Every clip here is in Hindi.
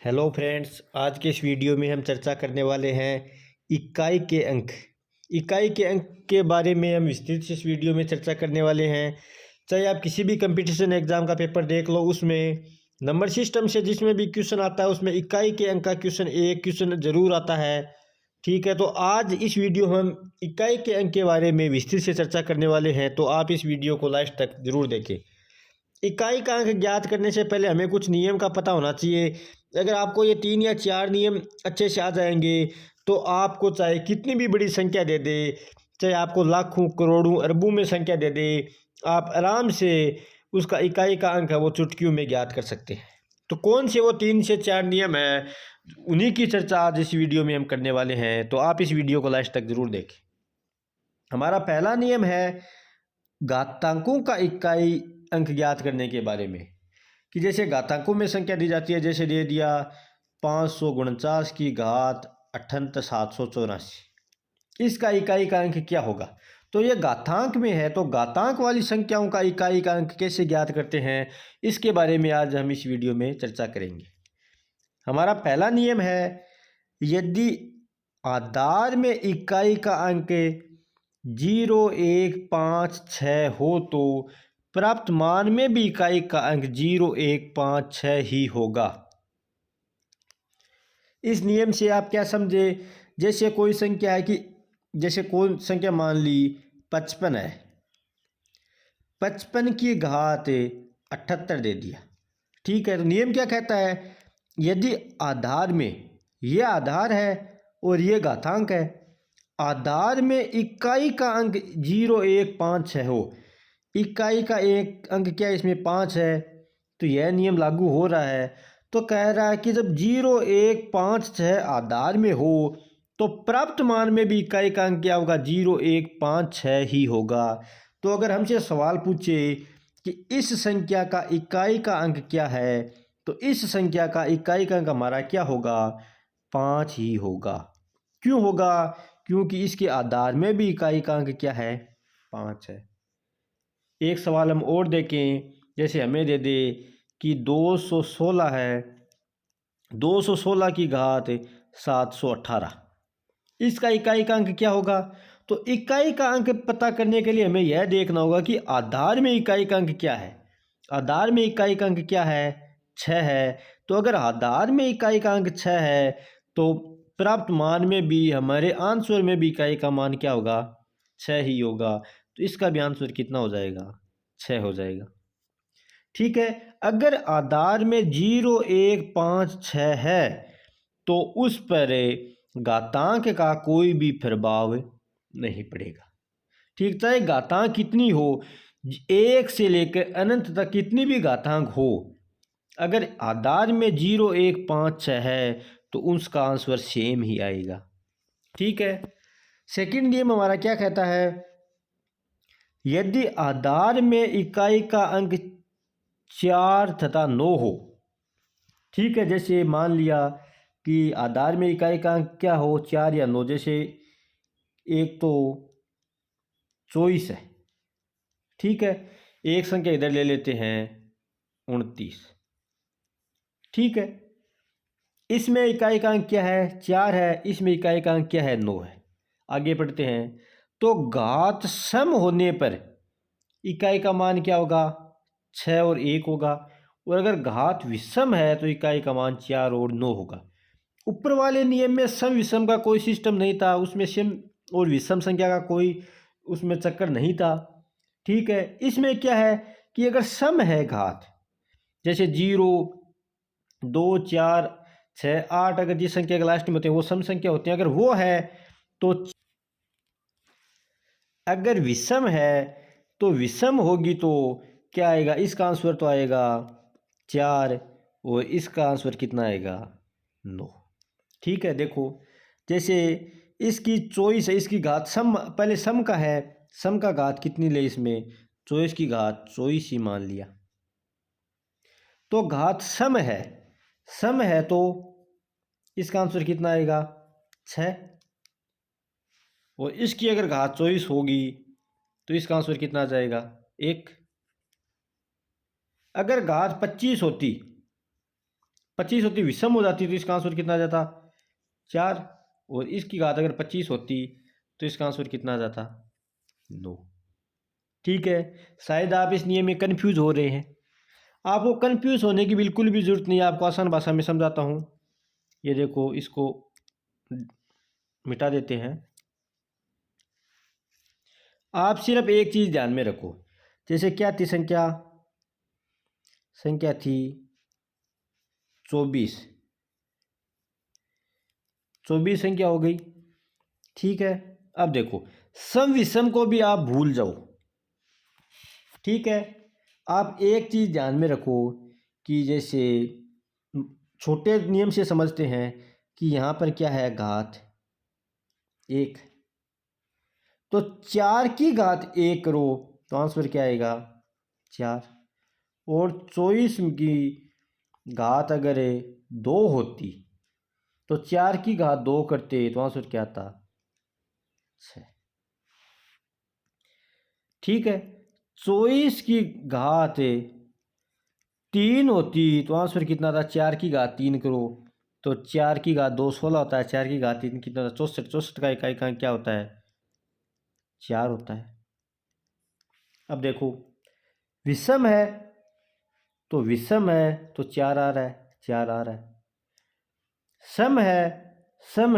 हेलो फ्रेंड्स, आज के इस वीडियो में हम चर्चा करने वाले हैं इकाई के अंक। इकाई के अंक के बारे में हम विस्तृत से इस वीडियो में चर्चा करने वाले हैं। चाहे आप किसी भी कंपटीशन एग्ज़ाम का पेपर देख लो, उसमें नंबर सिस्टम से जिसमें भी क्वेश्चन आता है उसमें इकाई के अंक का क्वेश्चन एक क्वेश्चन ज़रूर आता है। ठीक है, तो आज इस वीडियो में हम इकाई के अंक के बारे में विस्तृत से चर्चा करने वाले हैं, तो आप इस वीडियो को लास्ट तक ज़रूर देखें। इकाई का अंक ज्ञात करने से पहले हमें कुछ नियम का पता होना चाहिए। अगर आपको ये 3 या 4 नियम अच्छे से आ जाएंगे तो आपको चाहे कितनी भी बड़ी संख्या दे दे, चाहे आपको लाखों करोड़ों अरबों में संख्या दे दे, आप आराम से उसका इकाई का अंक है वो चुटकियों में ज्ञात कर सकते हैं। तो कौन से वो 3 से 4 नियम हैं, उन्हीं की चर्चा आज इस वीडियो में हम करने वाले हैं, तो आप इस वीडियो को लास्ट तक ज़रूर देखें। हमारा पहला नियम है घातांकों का इकाई अंक ज्ञात करने के बारे में, कि जैसे घातांकों में संख्या दी जाती है, जैसे दे दिया 549 की घात 784, इसका इकाई का अंक क्या होगा। तो ये घातांक में है, तो घातांक वाली संख्याओं का इकाई का अंक कैसे ज्ञात करते हैं, इसके बारे में आज हम इस वीडियो में चर्चा करेंगे। हमारा पहला नियम है, यदि आधार में इकाई का अंक 0156 हो तो प्राप्त मान में भी इकाई का अंक 0156 ही होगा। इस नियम से आप क्या समझे, जैसे कोई संख्या है कि जैसे कोई संख्या मान ली 55 है, 55 की घात 78 दे दिया। ठीक है, तो नियम क्या कहता है, यदि आधार में, ये आधार है और ये घातांक है, आधार में इकाई का अंक 0156 हो, इकाई का एक अंक क्या इसमें 5 है, तो यह नियम लागू हो रहा है। तो कह रहा है कि जब 0156 आधार में हो तो प्राप्त मान में भी इकाई का अंक क्या होगा, 0156 ही होगा। तो अगर हमसे सवाल पूछे कि इस संख्या का इकाई का अंक क्या है, तो इस संख्या का इकाई का अंक हमारा क्या होगा, 5 ही होगा। क्यों होगा, क्योंकि इसके आधार में भी इकाई का अंक क्या है, 5 है। एक सवाल हम और देखें, जैसे हमें दे दे कि 216 है, 216 की घात 718, इसका इकाई का अंक क्या होगा। तो इकाई का अंक पता करने के लिए हमें यह देखना होगा कि आधार में इकाई का अंक क्या है। आधार में इकाई का अंक क्या है, 6 है। तो अगर आधार में इकाई का अंक 6 है तो प्राप्त मान में भी, हमारे आंसर में भी इकाई का मान क्या होगा, 6 ही होगा। तो इसका भी आंसर कितना हो जाएगा, 6 हो जाएगा। ठीक है, अगर आधार में 0156 है तो उस पर घातांक का कोई भी प्रभाव नहीं पड़ेगा। ठीक, चाहे घातांक कितनी हो, 1 से लेकर अनंत तक कितनी भी घातांक हो, अगर आधार में 0156 है तो उसका आंसर सेम ही आएगा। ठीक है, सेकंड नियम हमारा क्या कहता है, यदि आधार में इकाई का अंक 4 तथा 9 हो। ठीक है, जैसे मान लिया कि आधार में इकाई का अंक क्या हो, 4 या 9, जैसे एक तो 24 है। ठीक है, एक संख्या इधर ले लेते हैं 29। ठीक है, इसमें इकाई का अंक क्या है, 4 है, इसमें इकाई का अंक क्या है, 9 है। आगे बढ़ते हैं, तो घात सम होने पर इकाई का मान क्या होगा, 6 और 1 होगा। और अगर घात विषम है तो इकाई का मान 4 और 9 होगा। ऊपर वाले नियम में सम विषम का कोई सिस्टम नहीं था, उसमें सम और विषम संख्या का कोई उसमें चक्कर नहीं था। ठीक है, इसमें क्या है कि अगर सम है घात, जैसे 0, 2, 4, 6, 8, अगर जिस संख्या के लास्ट में होते हैं वो सम संख्या होती है, अगर वो है तो, अगर विषम है तो विषम होगी तो क्या आएगा, इसका आंसर तो आएगा 4 और इसका आंसर कितना आएगा, 9। ठीक है, देखो जैसे इसकी 24 है, इसकी घात सम, पहले सम का है, सम का घात कितनी ले, इसमें 24 की घात 24 ही मान लिया। तो घात सम है तो इसका आंसर कितना आएगा, 6। और इसकी अगर घात 24 होगी तो इसका आंसर कितना आ जाएगा, 1। अगर घात 25 होती 25 होती विषम हो जाती तो इसका आंसर कितना आ जाता 4, और इसकी घात अगर 25 होती तो इसका आंसर कितना आ जाता 9। ठीक है, शायद आप इस नियम में कन्फ्यूज हो रहे हैं। आपको कन्फ्यूज होने की बिल्कुल भी ज़रूरत नहीं है, आपको आसान भाषा में समझाता हूँ। ये देखो, इसको मिटा देते हैं। आप सिर्फ एक चीज़ ध्यान में रखो, जैसे क्या थी संख्या थी 24 संख्या हो गई। ठीक है, अब देखो सम विषम को भी आप भूल जाओ। ठीक है, आप एक चीज़ ध्यान में रखो कि जैसे छोटे नियम से समझते हैं कि यहाँ पर क्या है घात 1, तो 4 की घात 1 करो तो आंसर क्या आएगा 4, और 24 की घात अगर 2 होती तो 4 की घात 2 करते तो आंसर क्या आता 6। ठीक है, 24 की घात 3 होती तो आंसर कितना था 4 की घात 3 करो तो 4 की घात 2 16 होता है, 4 की घात 3 कितना था 64, 64 का इकाई का क्या होता है 4 होता है। अब देखो विषम है तो 4 आ रहा है, 4 आ रहा है। सम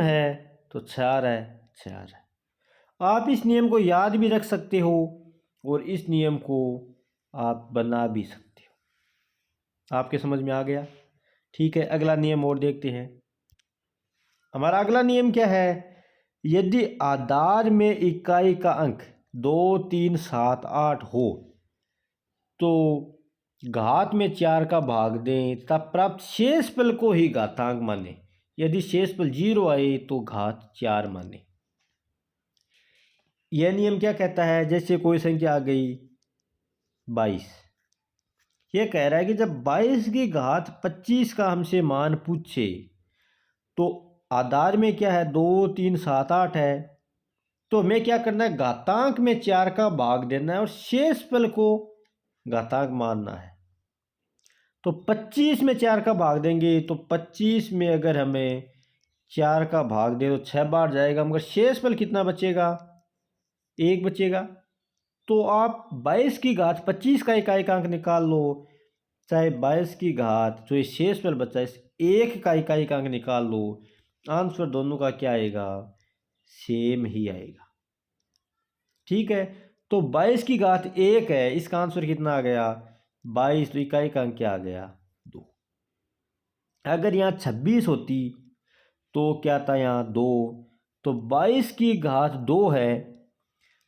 है तो 6 आ रहा है, 6 आ रहा है। आप इस नियम को याद भी रख सकते हो और इस नियम को आप बना भी सकते हो। आपके समझ में आ गया? ठीक है, अगला नियम और देखते हैं। हमारा अगला नियम क्या है, यदि आधार में इकाई का अंक 2 3 7 8 हो तो घात में 4 का भाग दें तब प्राप्त शेषफल को ही घातांक माने। यदि शेषफल 0 आए तो घात 4 माने। यह नियम क्या कहता है, जैसे कोई संख्या आ गई 22, ये कह रहा है कि जब 22 की घात 25 का हमसे मान पूछे तो आधार में क्या है 2 3 7 8 है, तो हमें क्या करना है घातांक में 4 का भाग देना है और शेषफल को घातांक मानना है। तो 25 में 4 का भाग देंगे तो 25 में अगर हमें 4 का भाग दे तो 6 बार जाएगा, मगर शेषफल कितना बचेगा 1 बचेगा। तो आप 22 की घात 25 का इकाई का अंक निकाल लो, चाहे 22 की घात जो ये शेषफल बचा इस 1 का इकाई का अंक निकाल लो, आंसर दोनों का क्या आएगा सेम ही आएगा। ठीक है, तो 22 की घात 1 है, इसका आंसर कितना आ गया 22, तो इकाई का अंक क्या आ गया 2। अगर यहाँ 26 होती तो क्या था यहाँ 2, तो 22 की घात 2 है,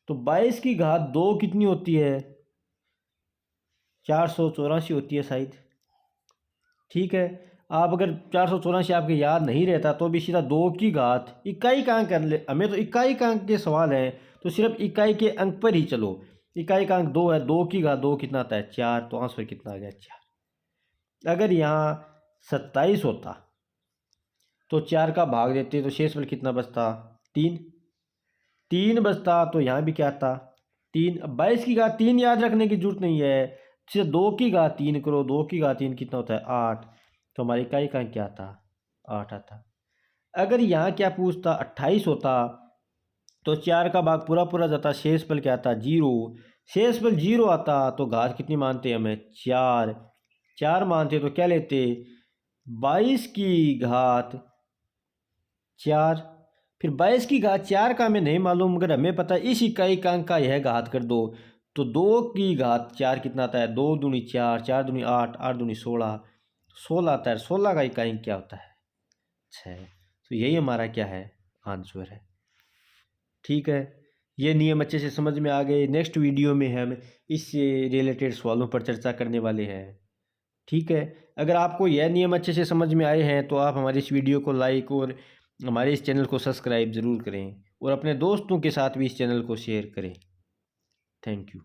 तो 22 की घात 2 कितनी होती है 484 होती है शायद। ठीक है, आप अगर 484 आपके याद नहीं रहता तो भी सीधा 2 की घात इकाई का अंक कर ले, हमें तो इकाई का अंक के सवाल है तो सिर्फ इकाई के अंक पर ही चलो। इकाई का अंक 2 है, 2 की घात 2 कितना आता है 4, तो आंसर कितना आ गया 4। अगर यहाँ 27 होता तो 4 का भाग देते तो शेषफल कितना बचता 3 बचता, तो यहाँ भी क्या आता 3। अब 22 की घात 3 याद रखने की जरूरत नहीं है, सिर्फ 2 की घात 3 करो, 2 की घात 3 कितना होता है 8, तो हमारी इकाई का क्या था 8 आता। अगर यहाँ क्या पूछता 28 होता तो 4 का भाग पूरा पूरा जाता, शेषफल क्या आता 0, शेषफल 0 आता तो घात कितनी मानते हमें 4 मानते तो क्या लेते 22 की घात 4। फिर 22 की घात 4 का हमें नहीं मालूम, मगर हमें पता है इस इकाई का अंक का यह घात कर दो, तो 2 की घात 4 कितना आता है 2 दूनी 4, 4 दूनी 8, 8 दूनी 16, 16 आता है। 16 का इकाई क्या होता है 6, तो यही हमारा क्या है आंसर है। ठीक है, ये नियम अच्छे से समझ में आ गए। नेक्स्ट वीडियो में हम इससे रिलेटेड सवालों पर चर्चा करने वाले हैं। ठीक है, अगर आपको यह नियम अच्छे से समझ में आए हैं तो आप हमारी इस वीडियो को लाइक और हमारे इस चैनल को सब्सक्राइब ज़रूर करें और अपने दोस्तों के साथ भी इस चैनल को शेयर करें। Thank you.